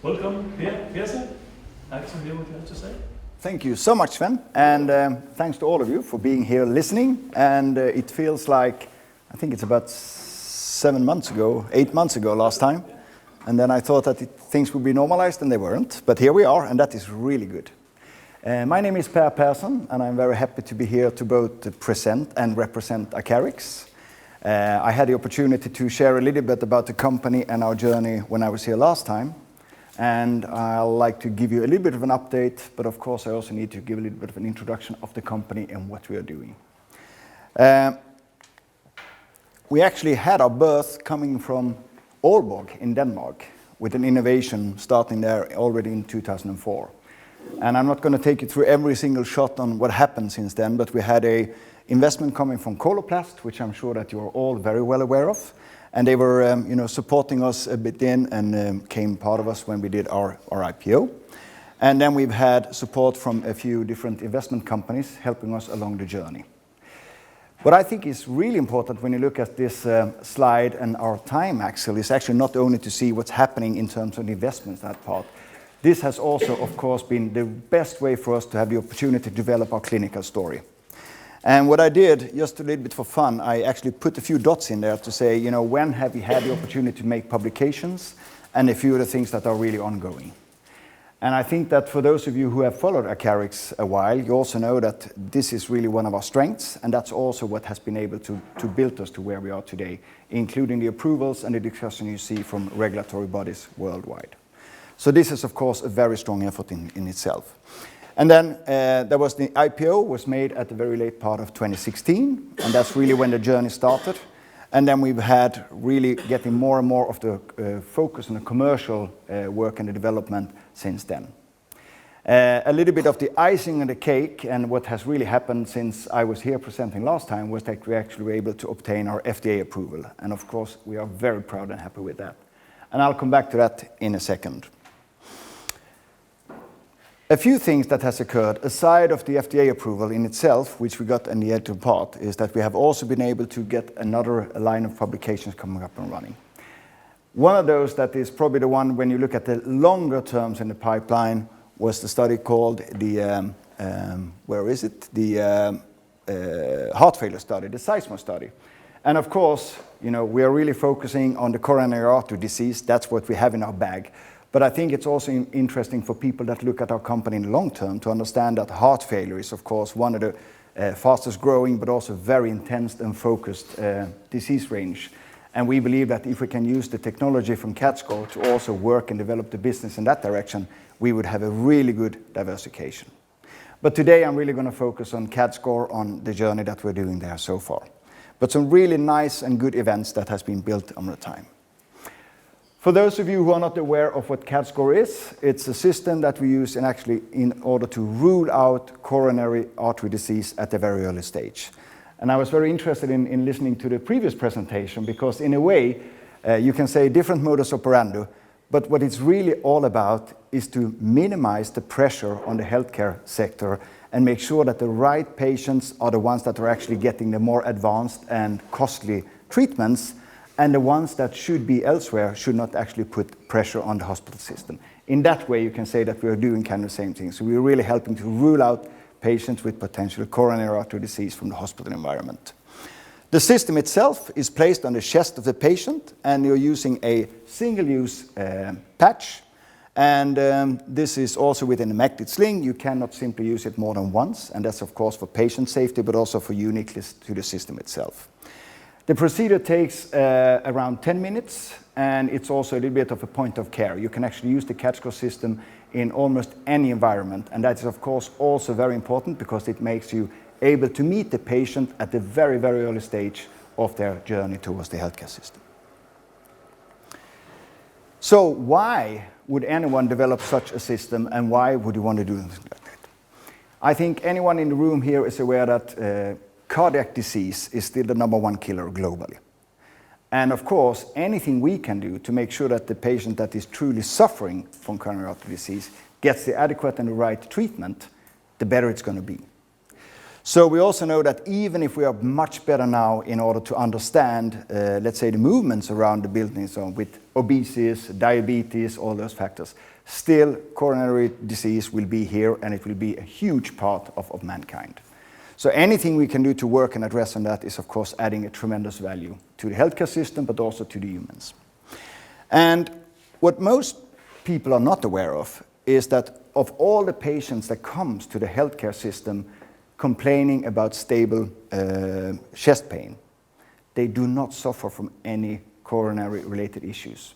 Welcome, Pearson. I'd like to hear what you have to say. Thank you so much, Sven, and thanks to all of you for being here listening. And it feels like, I think it's about 8 months ago last time. And then I thought that things would be normalized, and they weren't. But here we are, and that is really good. My name is Per Persson, and I'm very happy to be here to both present and represent Acarix. I had the opportunity to share a little bit about the company and our journey when I was here last time. And I'd like to give you a little bit of an update, but of course I also need to give a little bit of an introduction of the company and what we are doing. We actually had our birth coming from Aalborg in Denmark, with an innovation starting there already in 2004. And I'm not going to take you through every single shot on what happened since then, but we had a investment coming from Coloplast, which I'm sure that you're all very well aware of. And they were supporting us a bit in and came part of us when we did our IPO. And then we've had support from a few different investment companies helping us along the journey. What I think is really important when you look at this slide and our time axle is actually not only to see what's happening in terms of the investments, that part. This has also, of course, been the best way for us to have the opportunity to develop our clinical story. And what I did, just a little bit for fun, I actually put a few dots in there to say, when have we had the opportunity to make publications, and a few of the things that are really ongoing. And I think that for those of you who have followed Acarix a while, you also know that this is really one of our strengths, and that's also what has been able to build us to where we are today, including the approvals and the discussion you see from regulatory bodies worldwide. So this is, of course, a very strong effort in itself. And then there was the IPO was made at the very late part of 2016, and that's really when the journey started. And then we've had really getting more and more of the focus on the commercial work and the development since then. A little bit of the icing on the cake, and what has really happened since I was here presenting last time was that we actually were able to obtain our FDA approval. And of course, we are very proud and happy with that. And I'll come back to that in a second. A few things that has occurred, aside of the FDA approval in itself, which we got in the later part, is that we have also been able to get another line of publications coming up and running. One of those that is probably the one when you look at the longer terms in the pipeline was the study called the, heart failure study, the CADScor study. And of course, we are really focusing on the coronary artery disease. That's what we have in our bag. But I think it's also interesting for people that look at our company in the long term to understand that heart failure is, of course, one of the fastest growing but also very intense and focused disease range. And we believe that if we can use the technology from CADScor to also work and develop the business in that direction, we would have a really good diversification. But today I'm really going to focus on CADScor, on the journey that we're doing there so far. But some really nice and good events that has been built on the time. For those of you who are not aware of what CADScor is, it's a system that we use in order to rule out coronary artery disease at a very early stage. And I was very interested in listening to the previous presentation because in a way, you can say different modus operandi, but what it's really all about is to minimize the pressure on the healthcare sector and make sure that the right patients are the ones that are actually getting the more advanced and costly treatments, and the ones that should be elsewhere should not actually put pressure on the hospital system. In that way, you can say that we are doing kind of the same thing. So we're really helping to rule out patients with potential coronary artery disease from the hospital environment. The system itself is placed on the chest of the patient, and you're using a single-use patch. And this is also within a magnetic sling. You cannot simply use it more than once, and that's of course for patient safety, but also for uniqueness to the system itself. The procedure takes around 10 minutes, and it's also a little bit of a point of care. You can actually use the CADScor system in almost any environment, and that is of course also very important because it makes you able to meet the patient at the very, very early stage of their journey towards the healthcare system. So why would anyone develop such a system, and why would you want to do something like that? I think anyone in the room here is aware that cardiac disease is still the #1 killer globally. And of course, anything we can do to make sure that the patient that is truly suffering from coronary artery disease gets the adequate and the right treatment, the better it's going to be. So we also know that even if we are much better now in order to understand, let's say, the movements around the building zone with obesity, diabetes, all those factors, still coronary disease will be here, and it will be a huge part of mankind. So anything we can do to work and address on that is, of course, adding a tremendous value to the healthcare system, but also to the humans. And what most people are not aware of is that of all the patients that comes to the healthcare system complaining about stable chest pain, they do not suffer from any coronary-related issues.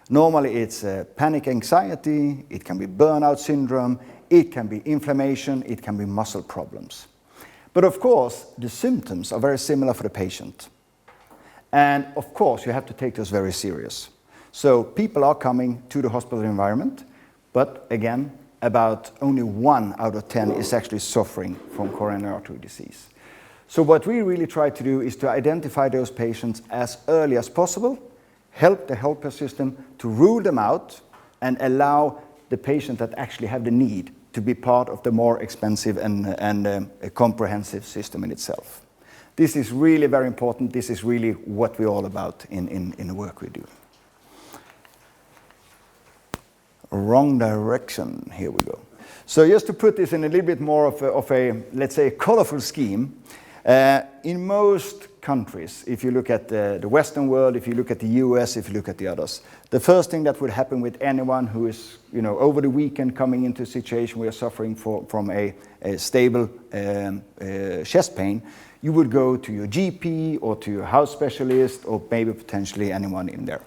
Normally it's panic anxiety, it can be burnout syndrome, it can be inflammation, it can be muscle problems. But of course, the symptoms are very similar for the patient. And of course, you have to take those very serious. So people are coming to the hospital environment, but again, about only 1 out of 10 is actually suffering from coronary artery disease. So what we really try to do is to identify those patients as early as possible, help the healthcare system to rule them out, and allow the patient that actually have the need to be part of the more expensive and a comprehensive system in itself. This is really very important. This is really what we're all about in the work we do. Wrong direction. Here we go. So just to put this in a little bit more of a let's say, colorful scheme, in most countries, if you look at the Western world, if you look at the US, if you look at the others, the first thing that would happen with anyone who is, over the weekend coming into a situation where you're suffering from a stable chest pain, you would go to your GP or to your house specialist or maybe potentially anyone in there.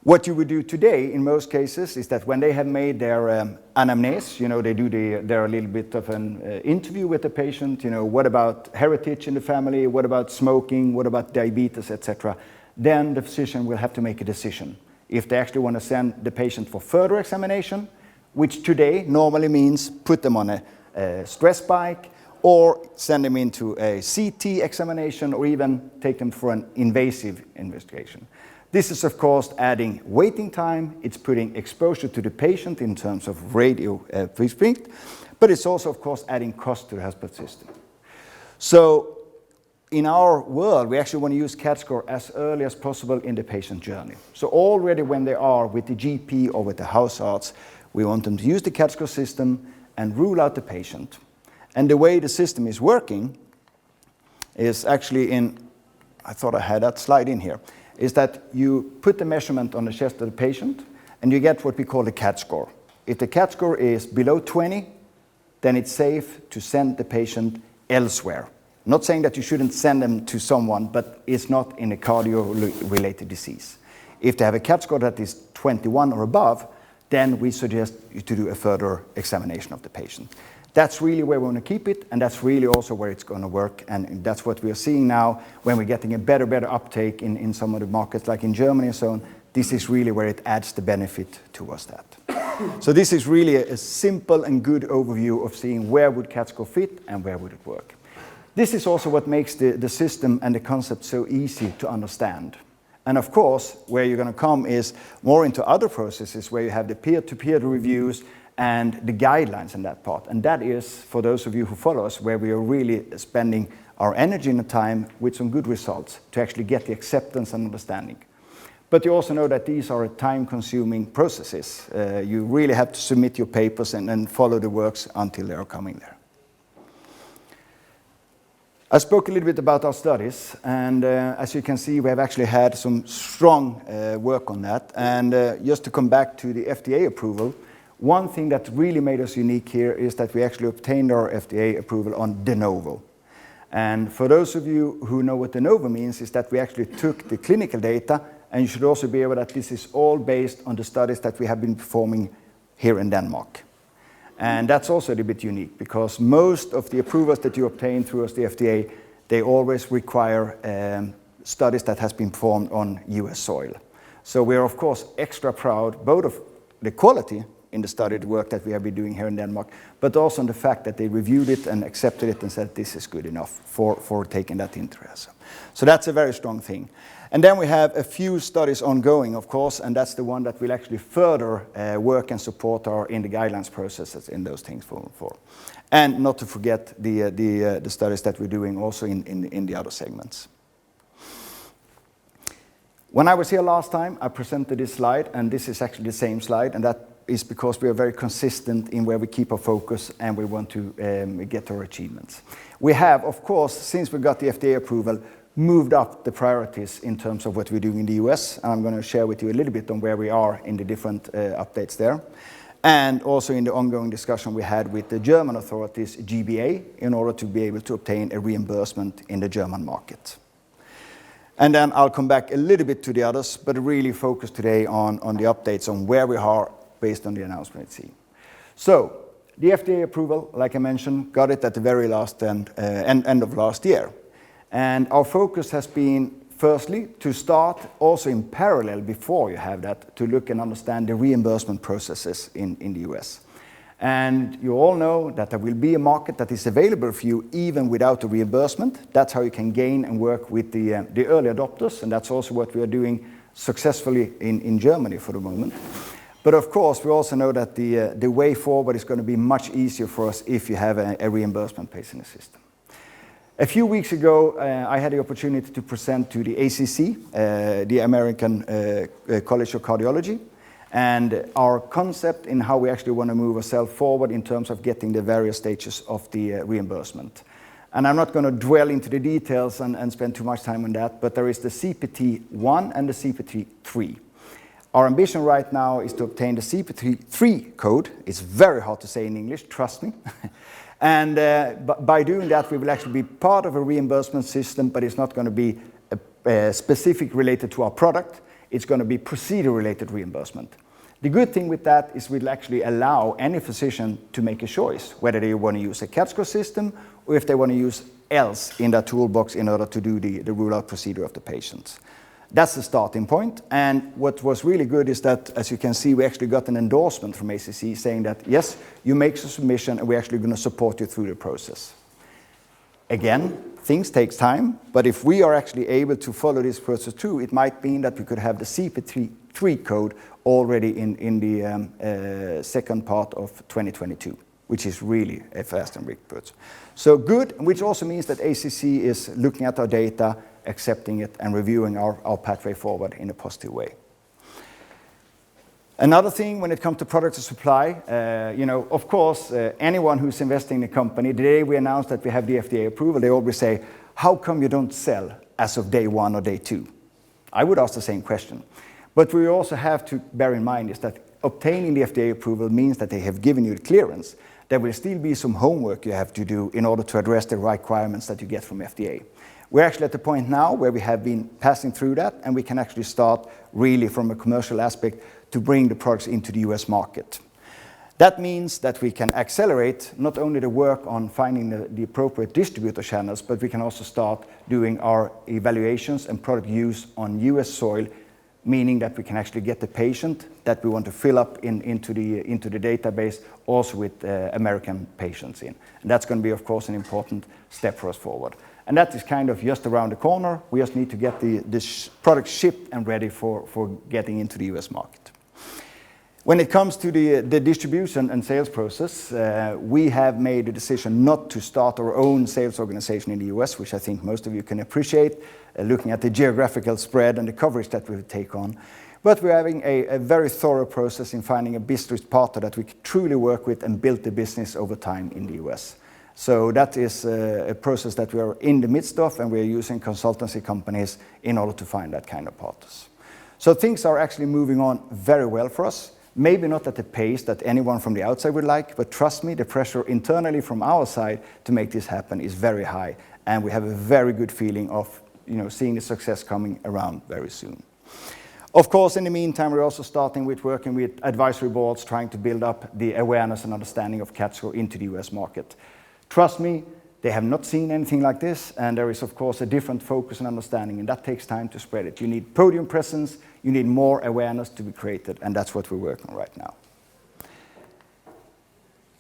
What you would do today, in most cases, is that when they have made their anamnese, they do their little bit of an interview with the patient, what about heritage in the family, what about smoking, what about diabetes, etc. Then the physician will have to make a decision. If they actually want to send the patient for further examination, which today normally means put them on a stress bike, or send them into a CT examination, or even take them for an invasive investigation. This is, of course, adding waiting time. It's putting exposure to the patient in terms of radio footprint, but it's also, of course, adding cost to the hospital system. So in our world, we actually want to use CADScor as early as possible in the patient journey. So already when they are with the GP or with the house arts, we want them to use the CADScor system and rule out the patient. And the way the system is working is actually I thought I had that slide in here, is that you put the measurement on the chest of the patient and you get what we call the CADScor. If the CADScor is below 20, then it's safe to send the patient elsewhere. Not saying that you shouldn't send them to someone, but it's not in a cardio-related disease. If they have a CADScor that is 21 or above, then we suggest you to do a further examination of the patient. That's really where we want to keep it, and that's really also where it's going to work. And that's what we are seeing now when we're getting a better uptake in some of the markets, like in Germany and so on. This is really where it adds the benefit towards that. So this is really a simple and good overview of seeing where would CADScor fit and where would it work. This is also what makes the system and the concept so easy to understand. And of course, where you're going to come is more into other processes where you have the peer-to-peer reviews and the guidelines in that part. And that is, for those of you who follow us, where we are really spending our energy and the time with some good results to actually get the acceptance and understanding. But you also know that these are time-consuming processes. You really have to submit your papers and follow the works until they are coming there. I spoke a little bit about our studies, and as you can see, we have actually had some strong work on that. And just to come back to the FDA approval, one thing that really made us unique here is that we actually obtained our FDA approval on de novo. And for those of you who know what de novo means, is that we actually took the clinical data, and you should also be aware that this is all based on the studies that we have been performing here in Denmark. And that's also a little bit unique, because most of the approvals that you obtain through the FDA, they always require studies that has been performed on US soil. So we are, of course, extra proud both of the quality in the study work that we have been doing here in Denmark, but also on the fact that they reviewed it and accepted it and said this is good enough for taking that into us. So that's a very strong thing. And then we have a few studies ongoing, of course, and that's the one that will actually further work and support our in the guidelines processes in those things for. And not to forget the studies that we're doing also in the other segments. When I was here last time, I presented this slide, and this is actually the same slide, and that is because we are very consistent in where we keep our focus and we want to get our achievements. We have, of course, since we got the FDA approval, moved up the priorities in terms of what we're doing in the US, and I'm going to share with you a little bit on where we are in the different updates there. And also in the ongoing discussion we had with the German authorities, GBA, in order to be able to obtain a reimbursement in the German market. And then I'll come back a little bit to the others, but really focus today on the updates on where we are based on the announcement at sea. So, the FDA approval, like I mentioned, got it at the very last end of last year. And our focus has been, firstly, to start also in parallel before you have that, to look and understand the reimbursement processes in the US. And you all know that there will be a market that is available for you even without a reimbursement. That's how you can gain and work with the early adopters, and that's also what we are doing successfully in Germany for the moment. But of course, we also know that the way forward is going to be much easier for us if you have a reimbursement-based in the system. A few weeks ago, I had the opportunity to present to the ACC, the American College of Cardiology, and our concept in how we actually want to move ourselves forward in terms of getting the various stages of the reimbursement. And I'm not going to dwell into the details and spend too much time on that, but there is the CPT-1 and the CPT-3. Our ambition right now is to obtain the CPT-3 code. It's very hard to say in English, trust me. And by doing that, we will actually be part of a reimbursement system, but it's not going to be specific related to our product. It's going to be procedure-related reimbursement. The good thing with that is we'll actually allow any physician to make a choice, whether they want to use a CADScor system or if they want to use else in their toolbox in order to do the rule-out procedure of the patients. That's the starting point. And what was really good is that, as you can see, we actually got an endorsement from ACC saying that, yes, you make a submission and we're actually going to support you through the process. Again, things take time, but if we are actually able to follow this process through, it might mean that we could have the CPT-3 code already in the second part of 2022, which is really a fast and big process. So good, which also means that ACC is looking at our data, accepting it, and reviewing our pathway forward in a positive way. Another thing when it comes to product supply, of course, anyone who's investing in a company, the day we announce that we have the FDA approval, they always say, how come you don't sell as of day 1 or day 2? I would ask the same question. But we also have to bear in mind is that obtaining the FDA approval means that they have given you the clearance. There will still be some homework you have to do in order to address the requirements that you get from FDA. We're actually at the point now where we have been passing through that, and we can actually start really from a commercial aspect to bring the products into the US market. That means that we can accelerate not only the work on finding the appropriate distributor channels, but we can also start doing our evaluations and product use on US soil, meaning that we can actually get the patient that we want to fill up into the database also with American patients in. And that's going to be, of course, an important step for us forward. And that is kind of just around the corner. We just need to get the product shipped and ready for getting into the US market. When it comes to the distribution and sales process, we have made a decision not to start our own sales organization in the US, which I think most of you can appreciate, looking at the geographical spread and the coverage that we take on. But we're having a very thorough process in finding a business partner that we can truly work with and build the business over time in the US. So that is a process that we are in the midst of, and we are using consultancy companies in order to find that kind of partners. So things are actually moving on very well for us. Maybe not at the pace that anyone from the outside would like, but trust me, the pressure internally from our side to make this happen is very high, and we have a very good feeling of seeing the success coming around very soon. Of course, in the meantime, we're also starting with working with advisory boards, trying to build up the awareness and understanding of CADScor into the US market. Trust me, they have not seen anything like this, and there is, of course, a different focus and understanding, and that takes time to spread it. You need podium presence, you need more awareness to be created, and that's what we're working on right now.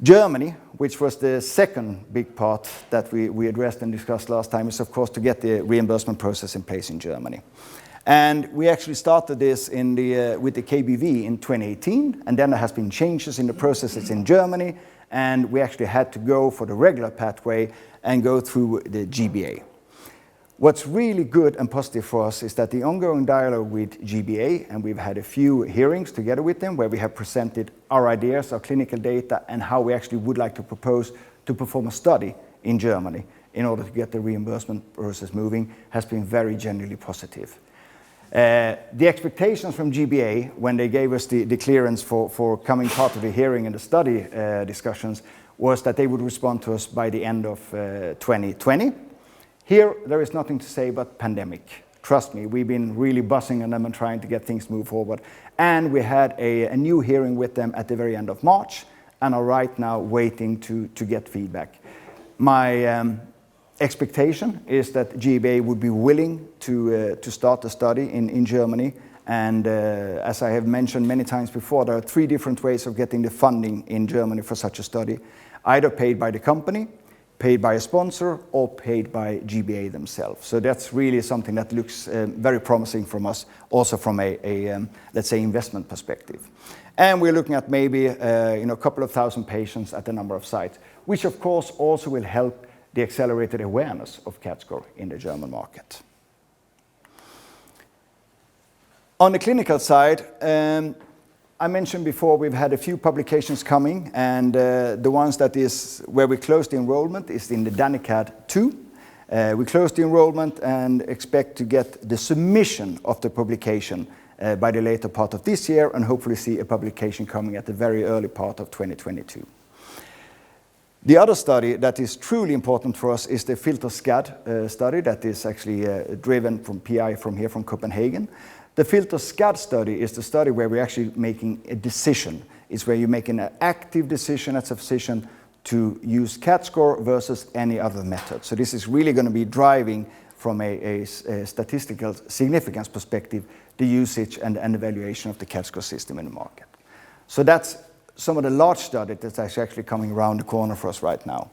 Germany, which was the second big part that we addressed and discussed last time, is, of course, to get the reimbursement process in place in Germany. And we actually started this with the KBV in 2018, and then there has been changes in the processes in Germany, and we actually had to go for the regular pathway and go through the GBA. What's really good and positive for us is that the ongoing dialogue with GBA, and we've had a few hearings together with them where we have presented our ideas, our clinical data, and how we actually would like to propose to perform a study in Germany in order to get the reimbursement process moving, has been very generally positive. The expectations from GBA when they gave us the clearance for coming part of the hearing and the study discussions was that they would respond to us by the end of 2020. Here, there is nothing to say but pandemic. Trust me, we've been really buzzing on them and trying to get things move forward. And we had a new hearing with them at the very end of March and are right now waiting to get feedback. My expectation is that GBA would be willing to start a study in Germany. And as I have mentioned many times before, there are 3 different ways of getting the funding in Germany for such a study. Either paid by the company, paid by a sponsor, or paid by GBA themselves. So that's really something that looks very promising from us, also from a let's say, investment perspective. And we're looking at maybe a couple of thousand patients at a number of sites, which of course also will help the accelerated awareness of CADScor in the German market. On the clinical side, I mentioned before we've had a few publications coming, and the ones that is where we closed the enrollment is in the DANICAD 2. We closed the enrollment and expect to get the submission of the publication by the later part of this year, and hopefully see a publication coming at the very early part of 2022. The other study that is truly important for us is the FILTER-SCAD study that is actually driven from PI from here from Copenhagen. The FILTER-SCAD study is the study where we're actually making a decision. It's where you're making an active decision as a physician to use CADScor versus any other method. So this is really going to be driving from a statistical significance perspective the usage and evaluation of the CADScor system in the market. So that's some of the large study that's actually coming around the corner for us right now.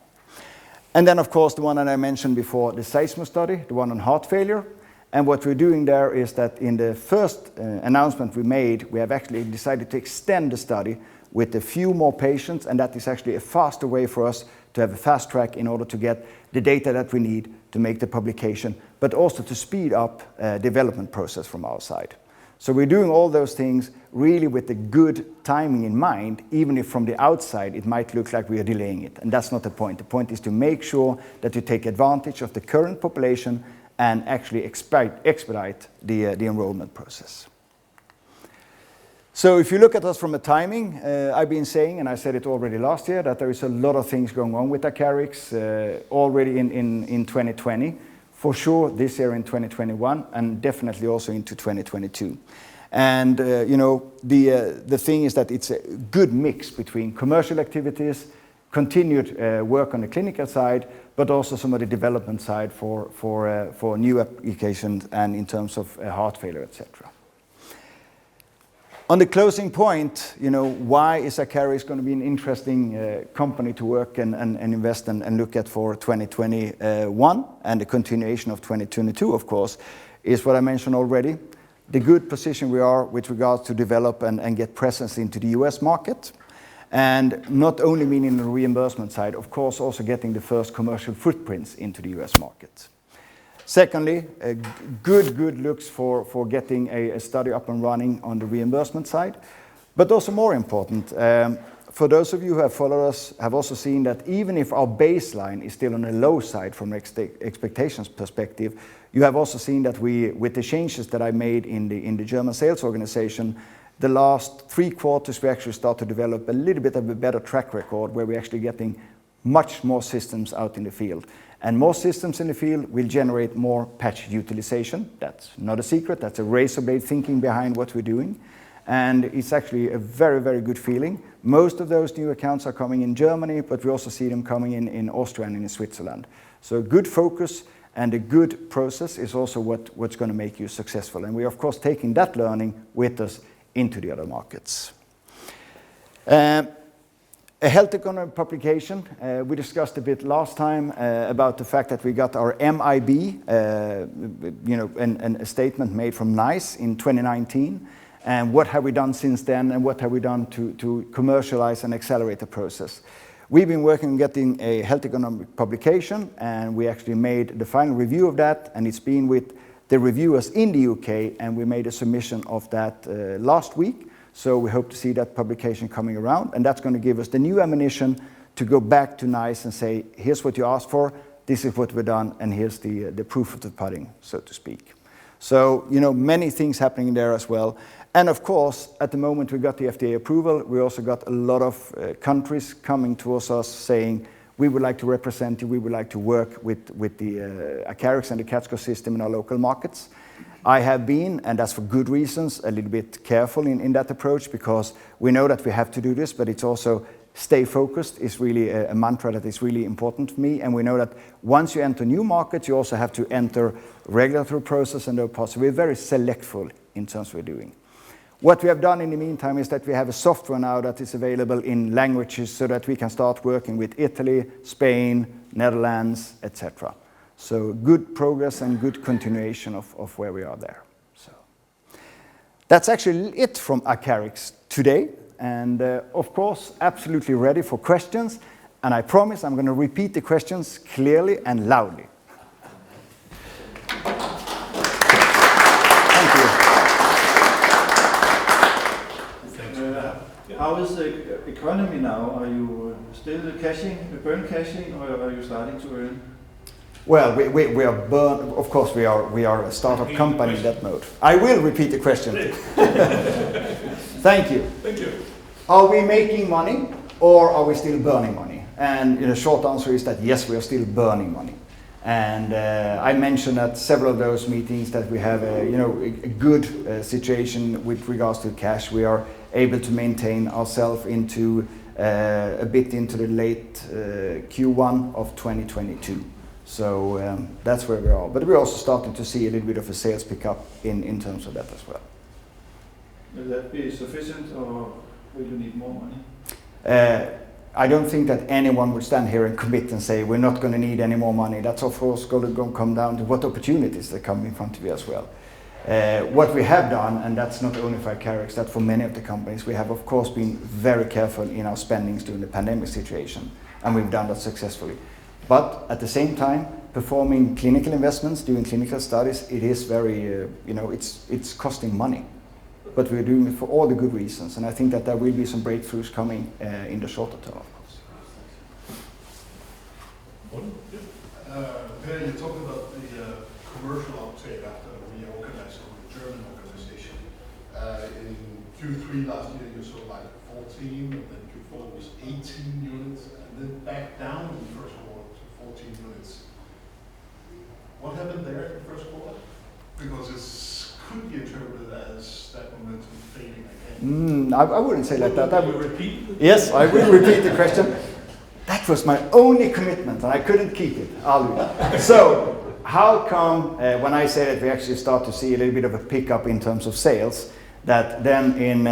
And then, of course, the one that I mentioned before, the SEISMO study, the one on heart failure. And what we're doing there is that in the first announcement we made, we have actually decided to extend the study with a few more patients, and that is actually a faster way for us to have a fast track in order to get the data that we need to make the publication, but also to speed up development process from our side. So we're doing all those things really with the good timing in mind, even if from the outside it might look like we are delaying it. And that's not the point. The point is to make sure that you take advantage of the current population and actually expedite the enrollment process. So if you look at us from a timing, I've been saying, and I said it already last year, that there is a lot of things going on with Acarix already in 2020. For sure this year in 2021, and definitely also into 2022. And the thing is that it's a good mix between commercial activities, continued work on the clinical side, but also some of the development side for new applications and in terms of heart failure, etc. On the closing point, why is Acarix going to be an interesting company to work and invest and look at for 2021 and the continuation of 2022, of course, is what I mentioned already. The good position we are with regards to develop and get presence into the US market. And not only meaning the reimbursement side, of course, also getting the first commercial footprints into the US market. Secondly, good looks for getting a study up and running on the reimbursement side. But also more important, for those of you who have followed us, have also seen that even if our baseline is still on the low side from an expectations perspective, you have also seen that with the changes that I made in the German sales organization, the last 3 quarters we actually start to develop a little bit of a better track record where we're actually getting much more systems out in the field. And more systems in the field will generate more patch utilization. That's not a secret. That's a razor blade thinking behind what we're doing. And it's actually a very, very good feeling. Most of those new accounts are coming in Germany, but we also see them coming in Austria and in Switzerland. So a good focus and a good process is also what's going to make you successful. And we're, of course, taking that learning with us into the other markets. A health economic publication. We discussed a bit last time about the fact that we got our MIB, and a statement made from NICE in 2019. And what have we done since then, and what have we done to commercialize and accelerate the process? We've been working on getting a health economic publication, and we actually made the final review of that, and it's been with the reviewers in the UK, and we made a submission of that last week. So we hope to see that publication coming around, and that's going to give us the new ammunition to go back to NICE and say, here's what you asked for, this is what we've done, and here's the proof of the pudding, so to speak. So, many things happening there as well. And of course, at the moment we got the FDA approval, we also got a lot of countries coming towards us saying, we would like to represent you, we would like to work with the Acarix and the CADScor system in our local markets. I have been, and that's for good reasons, a little bit careful in that approach, because we know that we have to do this, but it's also stay focused is really a mantra that is really important for me. And we know that once you enter new markets, you also have to enter regulatory process and those parts. So we're very selectful in terms of what we're doing. What we have done in the meantime is that we have a software now that is available in languages so that we can start working with Italy, Spain, Netherlands, etc. So good progress and good continuation of where we are there. So that's actually it from Acarix today. And of course, absolutely ready for questions. And I promise I'm going to repeat the questions clearly and loudly. Thank you. How is the economy now? Are you still burn cashing, or are you starting to earn? Well, we are burn. Of course, we are a startup company in that mode. I will repeat the question. Thank you. Thank you. Are we making money, or are we still burning money? And the short answer is that yes, we are still burning money. And I mentioned at several of those meetings that we have a good situation with regards to cash. We are able to maintain ourselves into a bit into the late Q1 of 2022. So that's where we are. But we're also starting to see a little bit of a sales pickup in terms of that as well. Will that be sufficient, or will you need more money? I don't think that anyone would stand here and commit and say we're not going to need any more money. That's of course going to come down to what opportunities that come in front of you as well. What we have done, and that's not only for Acarix, that for many of the companies, we have of course been very careful in our spendings during the pandemic situation, and we've done that successfully. But at the same time, performing clinical investments, doing clinical studies, it is very, it's costing money. But we're doing it for all the good reasons, and I think that there will be some breakthroughs coming in the shorter term, of course. Per, you talked about the commercial uptake after reorganizing the German organization. In Q3 last year, you saw like 14, and then Q4 was 18 units, and then back down in the first quarter to 14 units. What happened there in the first quarter? Because it could be interpreted as that momentum fading again. I wouldn't say like that. Will you repeat? Yes, I will repeat the question. That was my only commitment, and I couldn't keep it. So, how come when I say that we actually start to see a little bit of a pickup in terms of sales, that then in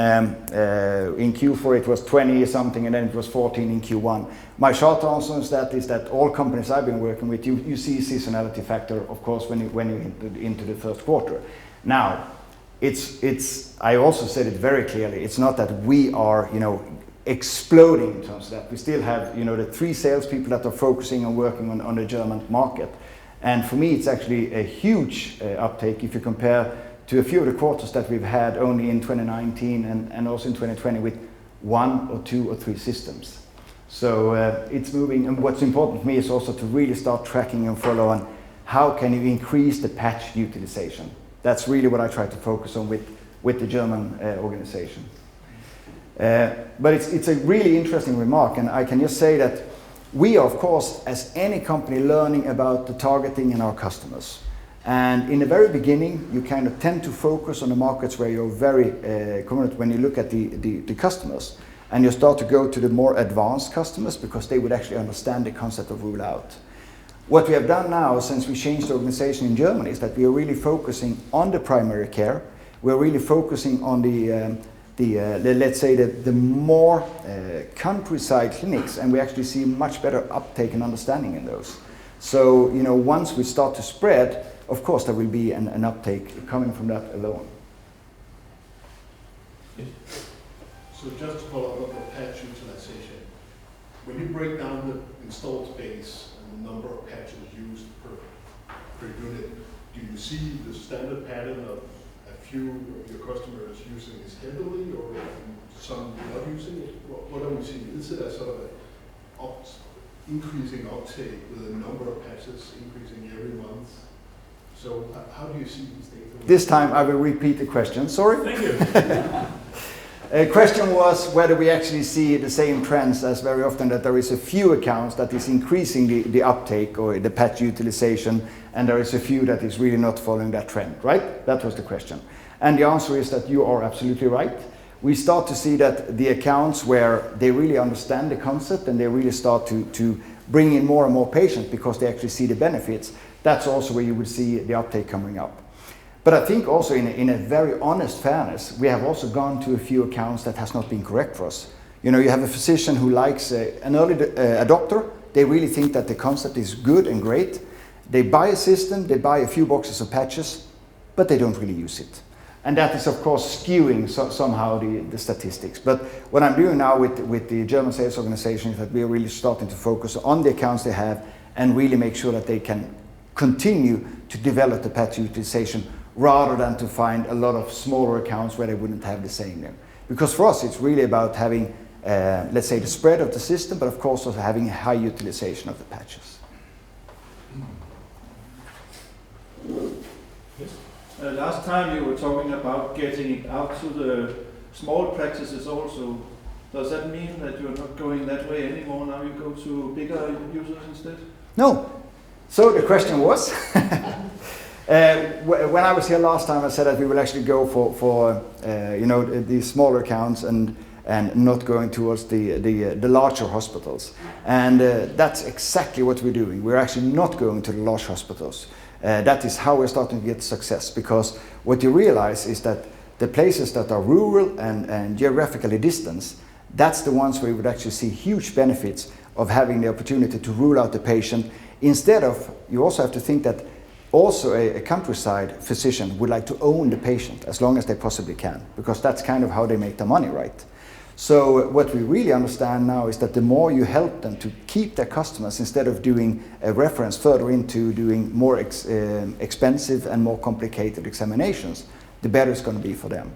Q4 it was 20 something, and then it was 14 in Q1? My short answer is that all companies I've been working with, you see seasonality factor, of course, when you into the first quarter. Now, I also said it very clearly. It's not that we are, exploding in terms of that. We still have, the 3 salespeople that are focusing on working on the German market. And for me, it's actually a huge uptake if you compare to a few of the quarters that we've had only in 2019 and also in 2020 with 1 or 2 or 3 systems. So it's moving. And what's important for me is also to really start tracking and follow on how can you increase the patch utilization. That's really what I try to focus on with the German organization. But it's a really interesting remark, and I can just say that we are, of course, as any company, learning about the targeting in our customers. And in the very beginning, you kind of tend to focus on the markets where you're very confident when you look at the customers, and you start to go to the more advanced customers because they would actually understand the concept of rule out. What we have done now, since we changed the organization in Germany, is that we are really focusing on the primary care. We're really focusing on the let's say the more countryside clinics, and we actually see much better uptake and understanding in those. So, once we start to spread, of course there will be an uptake coming from that alone. So just to follow up on the patch utilization, when you break down the installed base and the number of patches used per unit, do you see the standard pattern of a few of your customers using this heavily or some not using it? What are we seeing? Is it a sort of increasing uptake with the number of patches increasing every month? So how do you see these things? This time I will repeat the question. Sorry? Thank you. Question was whether we actually see the same trends as very often, that there is a few accounts that is increasing the uptake or the patch utilization, and there is a few that is really not following that trend, right? That was the question. And the answer is that you are absolutely right. We start to see that the accounts where they really understand the concept and they really start to bring in more and more patients because they actually see the benefits, that's also where you would see the uptake coming up. But I think also in a very honest fairness, we have also gone to a few accounts that has not been correct for us. You have a physician who likes an early adopter. They really think that the concept is good and great. They buy a system, they buy a few boxes of patches, but they don't really use it. And that is, of course, skewing somehow the statistics. But what I'm doing now with the German sales organization is that we are really starting to focus on the accounts they have and really make sure that they can continue to develop the patch utilization rather than to find a lot of smaller accounts where they wouldn't have the same name. Because for us, it's really about having, let's say, the spread of the system, but of course also having a high utilization of the patches. Yes. Last time you were talking about getting it out to the small practices also. Does that mean that you're not going that way anymore? Now you go to bigger users instead? No. So the question was, when I was here last time, I said that we will actually go for the smaller accounts and not going towards the larger hospitals. And that's exactly what we're doing. We're actually not going to the large hospitals. That is how we're starting to get success, because what you realize is that the places that are rural and geographically distant, that's the ones where you would actually see huge benefits of having the opportunity to rule out the patient. Instead of, you also have to think that also a countryside physician would like to own the patient as long as they possibly can, because that's kind of how they make their money, right? So what we really understand now is that the more you help them to keep their customers, instead of doing a reference further into doing more expensive and more complicated examinations, the better it's going to be for them.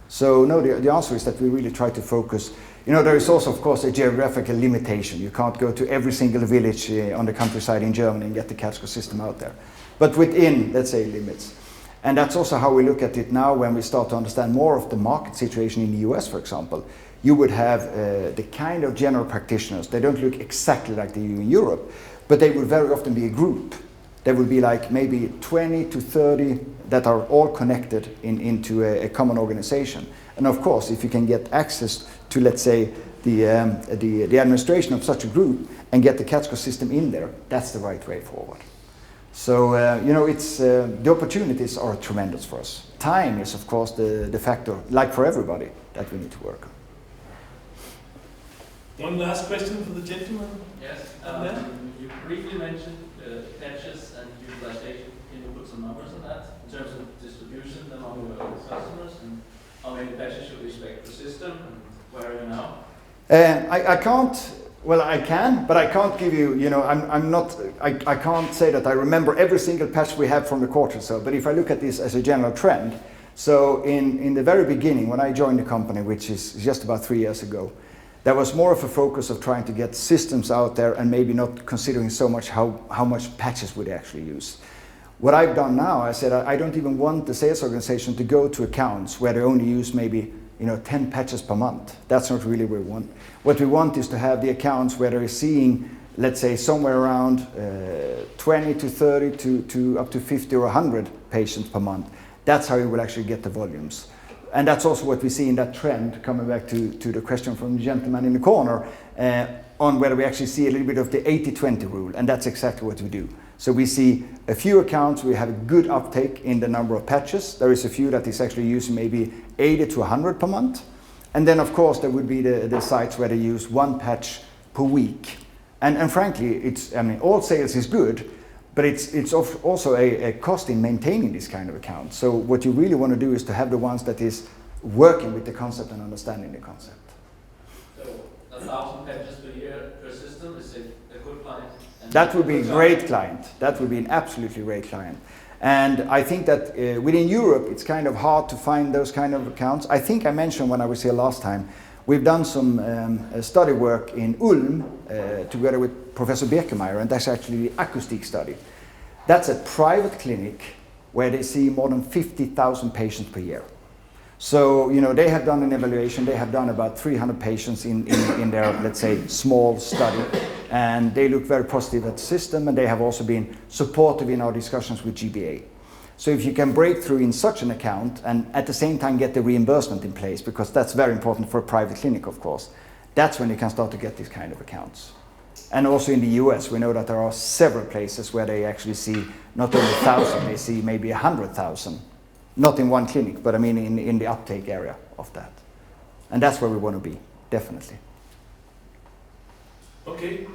So no, the answer is that we really try to focus. There is also, of course, a geographical limitation. You can't go to every single village on the countryside in Germany and get the CADScor system out there. But within, let's say, limits. And that's also how we look at it now when we start to understand more of the market situation in the US, for example. You would have the kind of general practitioners. They don't look exactly like they do in Europe, but they would very often be a group. There would be like maybe 20 to 30 that are all connected into a common organization. And of course, if you can get access to, let's say, the administration of such a group and get the CADScor system in there, that's the right way forward. So, it's the opportunities are tremendous for us. Time is, of course, the factor, like for everybody, that we need to work on. One last question for the gentleman. Yes. Yeah. You briefly mentioned patches and utilization. Can you put some numbers on that in terms of distribution among your customers, and how many patches should we expect per system, and where are you now? I can't. Well, I can, but I can't give you. I can't say that I remember every single patch we have from the quarter. So, but if I look at this as a general trend, so in the very beginning when I joined the company, which is just about 3 years ago, there was more of a focus of trying to get systems out there and maybe not considering so much how much patches would they actually use. What I've done now, I said I don't even want the sales organization to go to accounts where they only use maybe 10 patches per month. That's not really what we want. What we want is to have the accounts where they're seeing, let's say, somewhere around 20 to 30 to up to 50 or 100 patients per month. That's how you will actually get the volumes. And that's also what we see in that trend, coming back to the question from the gentleman in the corner, on whether we actually see a little bit of the 80-20 rule, and that's exactly what we do. So we see a few accounts, we have a good uptake in the number of patches. There is a few that is actually using maybe 80 to 100 per month. And then, of course, there would be the sites where they use one patch per week. And frankly, all sales is good, but it's also a cost in maintaining this kind of account. So what you really want to do is to have the ones that is working with the concept and understanding the concept. So 1,000 patches per year per system is a good client? That would be a great client. That would be an absolutely great client. And I think that within Europe, it's kind of hard to find those kind of accounts. I think I mentioned when I was here last time, we've done some study work in Ulm together with Professor Birkemeyer, and that's actually the acoustic study. That's a private clinic where they see more than 50,000 patients per year. So, they have done an evaluation. They have done about 300 patients in their, let's say, small study. And they look very positive at the system, and they have also been supportive in our discussions with GBA. So if you can break through in such an account and at the same time get the reimbursement in place, because that's very important for a private clinic, of course, that's when you can start to get these kind of accounts. And also in the US, we know that there are several places where they actually see not only 1,000, they see maybe 100,000. Not in one clinic, but I mean in the uptake area of that. And that's where we want to be, definitely. Okay.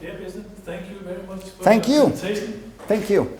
Yeah, Business, thank you very much for Thank the you. presentation. Thank you.